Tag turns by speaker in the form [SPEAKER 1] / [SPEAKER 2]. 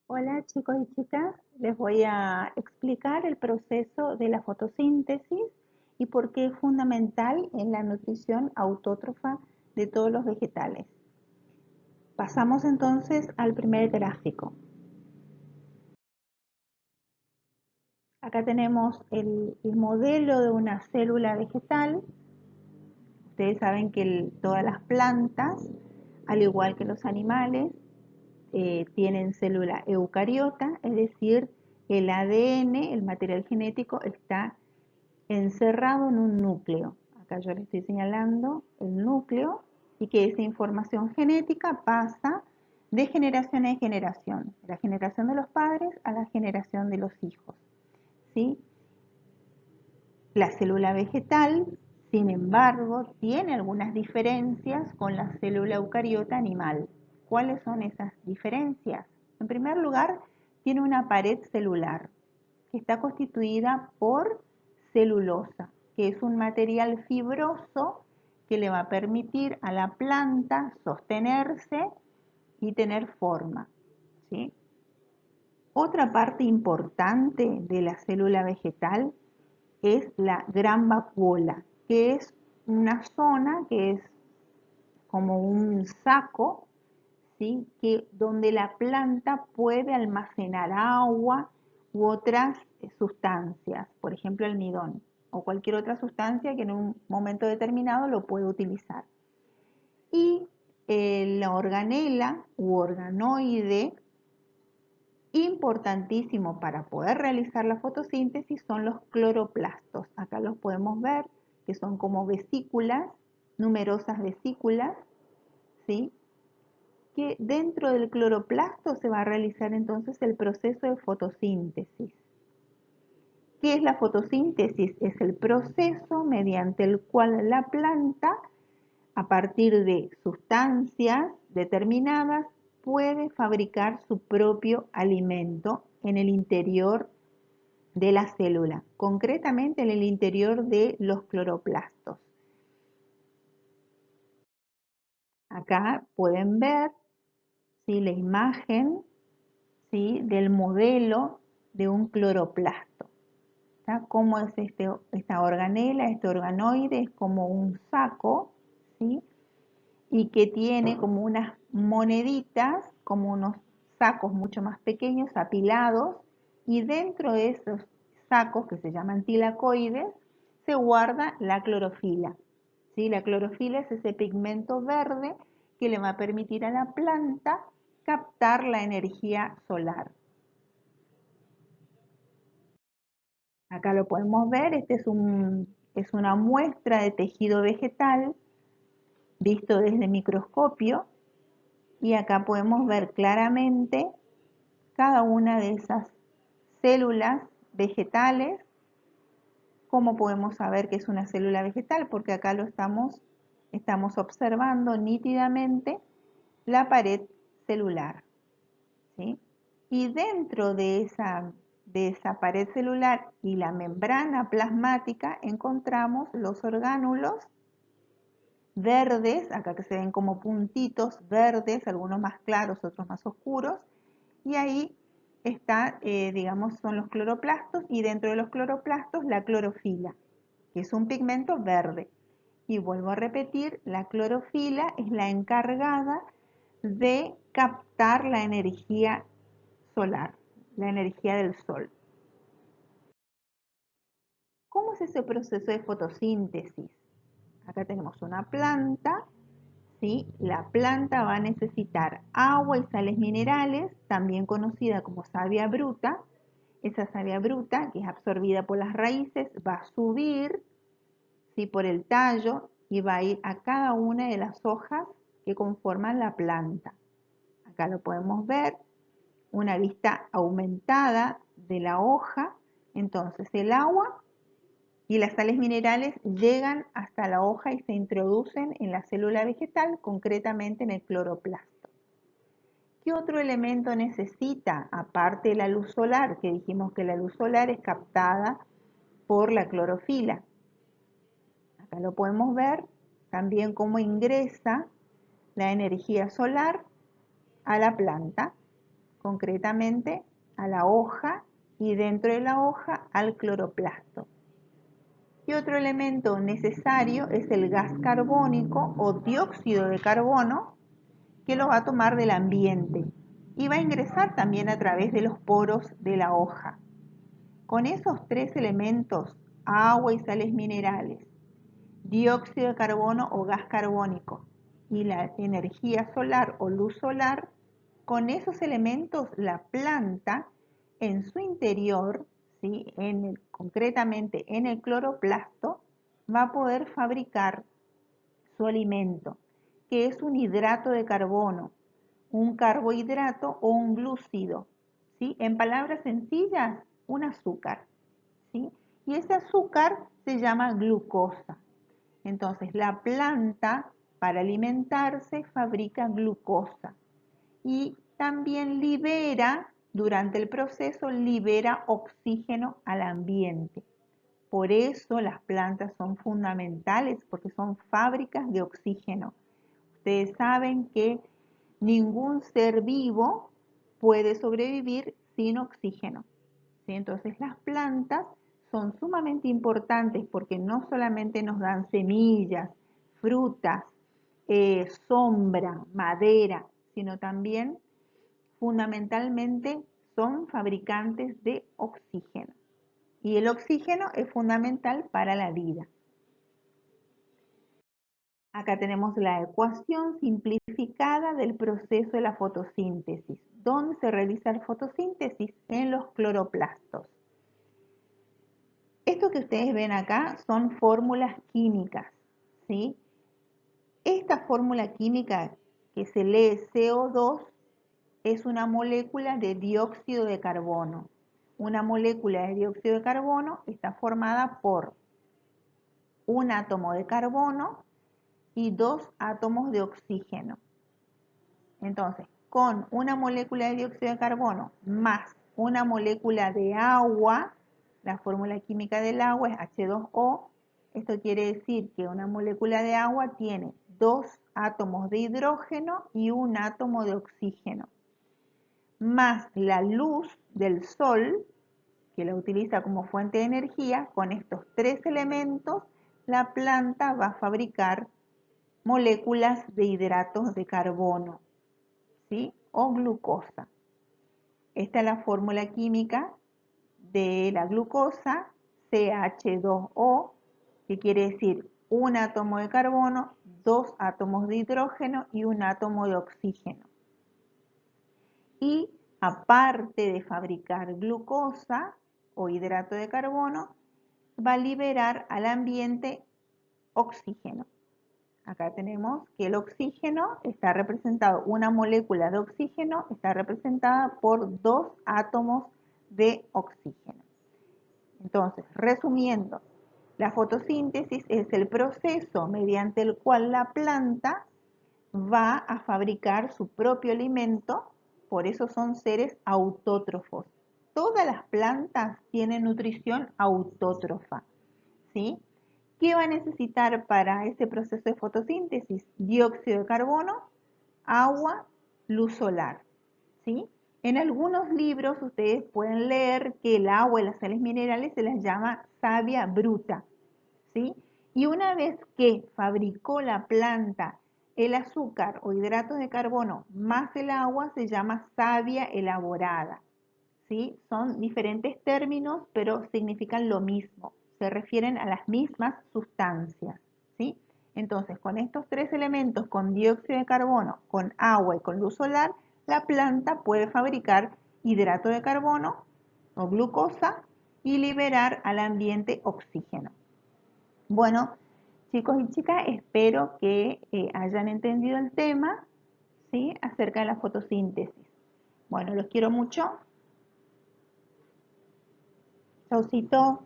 [SPEAKER 1] Hola chicos y chicas, les voy a explicar el proceso de la fotosíntesis y por qué es fundamental en la nutrición autótrofa de todos los vegetales. Pasamos entonces al primer gráfico. Acá tenemos el modelo de una célula vegetal. Ustedes saben que todas las plantas, al igual que los animales, tienen célula eucariota, es decir, el ADN, el material genético, está encerrado en un núcleo. Acá yo le estoy señalando el núcleo y que esa información genética pasa de generación en generación, de la generación de los padres a la generación de los hijos. ¿Sí? La célula vegetal, sin embargo, tiene algunas diferencias con la célula eucariota animal. ¿Cuáles son esas diferencias? En primer lugar, tiene una pared celular que está constituida por celulosa, que es un material fibroso que le va a permitir a la planta sostenerse y tener forma. ¿Sí? Otra parte importante de la célula vegetal es la gran vacuola, que es una zona que es como un saco, ¿sí? Donde la planta puede almacenar agua u otras sustancias, por ejemplo almidón o cualquier otra sustancia que en un momento determinado lo puede utilizar. Y la organela u organoide, importantísimo para poder realizar la fotosíntesis, son los cloroplastos. Acá los podemos ver, que son como vesículas, numerosas vesículas, ¿sí? Que dentro del cloroplasto se va a realizar entonces el proceso de fotosíntesis. ¿Qué es la fotosíntesis? Es el proceso mediante el cual la planta, a partir de sustancias determinadas, puede fabricar su propio alimento en el interior de la célula, concretamente en el interior de los cloroplastos. Acá pueden ver, ¿sí?, la imagen, ¿sí?, del modelo de un cloroplasto. ¿Tá? ¿Cómo es esta organela? Este organoide es como un saco, ¿sí?, y que tiene como unas moneditas, como unos sacos mucho más pequeños apilados, y dentro de esos sacos, que se llaman tilacoides, se guarda la clorofila. ¿Sí? La clorofila es ese pigmento verde que le va a permitir a la planta captar la energía solar. Acá lo podemos ver, es una muestra de tejido vegetal visto desde el microscopio, y acá podemos ver claramente cada una de esas células vegetales. ¿Cómo podemos saber que es una célula vegetal? Porque acá estamos observando nítidamente la pared celular, ¿sí? Y dentro de esa pared celular y la membrana plasmática encontramos los orgánulos verdes, acá que se ven como puntitos verdes, algunos más claros, otros más oscuros, y ahí está, digamos, son los cloroplastos, y dentro de los cloroplastos la clorofila, que es un pigmento verde. Y vuelvo a repetir, la clorofila es la encargada de captar la energía solar, la energía del sol. ¿Cómo es ese proceso de fotosíntesis? Acá tenemos una planta, ¿sí? La planta va a necesitar agua y sales minerales, también conocida como savia bruta. Esa savia bruta, que es absorbida por las raíces, va a subir, ¿sí?, por el tallo, y va a ir a cada una de las hojas que conforman la planta. Acá lo podemos ver, una vista aumentada de la hoja. Entonces el agua y las sales minerales llegan hasta la hoja y se introducen en la célula vegetal, concretamente en el cloroplasto. ¿Qué otro elemento necesita, aparte de la luz solar? Que dijimos que la luz solar es captada por la clorofila. Acá lo podemos ver también cómo ingresa la energía solar a la planta. concretamente a la hoja y dentro de la hoja al cloroplasto. Y otro elemento necesario es el gas carbónico o dióxido de carbono, que lo va a tomar del ambiente y va a ingresar también a través de los poros de la hoja. Con esos tres elementos, agua y sales minerales, dióxido de carbono o gas carbónico y la energía solar o luz solar, con esos elementos la planta en su interior, ¿sí? Concretamente en el cloroplasto, va a poder fabricar su alimento, que es un hidrato de carbono, un carbohidrato o un glúcido, ¿sí? En palabras sencillas, un azúcar, ¿sí? Y ese azúcar se llama glucosa. Entonces, la planta para alimentarse fabrica glucosa y también durante el proceso, libera oxígeno al ambiente. Por eso las plantas son fundamentales, porque son fábricas de oxígeno. Ustedes saben que ningún ser vivo puede sobrevivir sin oxígeno, ¿sí? Entonces las plantas son sumamente importantes porque no solamente nos dan semillas, frutas, sombra, madera, sino también fundamentalmente son fabricantes de oxígeno. Y el oxígeno es fundamental para la vida. Acá tenemos la ecuación simplificada del proceso de la fotosíntesis. ¿Dónde se realiza la fotosíntesis? En los cloroplastos. Esto que ustedes ven acá son fórmulas químicas, ¿sí? Esta fórmula química que se lee CO2 es una molécula de dióxido de carbono. Una molécula de dióxido de carbono está formada por un átomo de carbono y dos átomos de oxígeno. Entonces, con una molécula de dióxido de carbono más una molécula de agua, la fórmula química del agua es H2O. Esto quiere decir que una molécula de agua tiene dos átomos de hidrógeno y un átomo de oxígeno, más la luz del sol, que la utiliza como fuente de energía. Con estos tres elementos, la planta va a fabricar moléculas de hidratos de carbono, ¿sí? O glucosa. Esta es la fórmula química de la glucosa, CH2O, que quiere decir un átomo de carbono, dos átomos de hidrógeno y un átomo de oxígeno. Y aparte de fabricar glucosa o hidrato de carbono, va a liberar al ambiente oxígeno. Acá tenemos que el oxígeno está representado, una molécula de oxígeno está representada por dos átomos de oxígeno. Entonces, resumiendo, la fotosíntesis es el proceso mediante el cual la planta va a fabricar su propio alimento, por eso son seres autótrofos. Todas las plantas tienen nutrición autótrofa, ¿sí? ¿Qué va a necesitar para ese proceso de fotosíntesis? Dióxido de carbono, agua, luz solar, ¿sí? En algunos libros ustedes pueden leer que el agua y las sales minerales se las llama savia bruta, ¿sí? Y una vez que fabricó la planta el azúcar o hidratos de carbono más el agua, se llama savia elaborada, ¿sí? Son diferentes términos, pero significan lo mismo, se refieren a las mismas sustancias, ¿sí? Entonces, con estos tres elementos, con dióxido de carbono, con agua y con luz solar, la planta puede fabricar hidrato de carbono o glucosa y liberar al ambiente oxígeno. Bueno, chicos y chicas, espero que hayan entendido el tema, ¿sí? Acerca de la fotosíntesis. Bueno, los quiero mucho. Chaucito.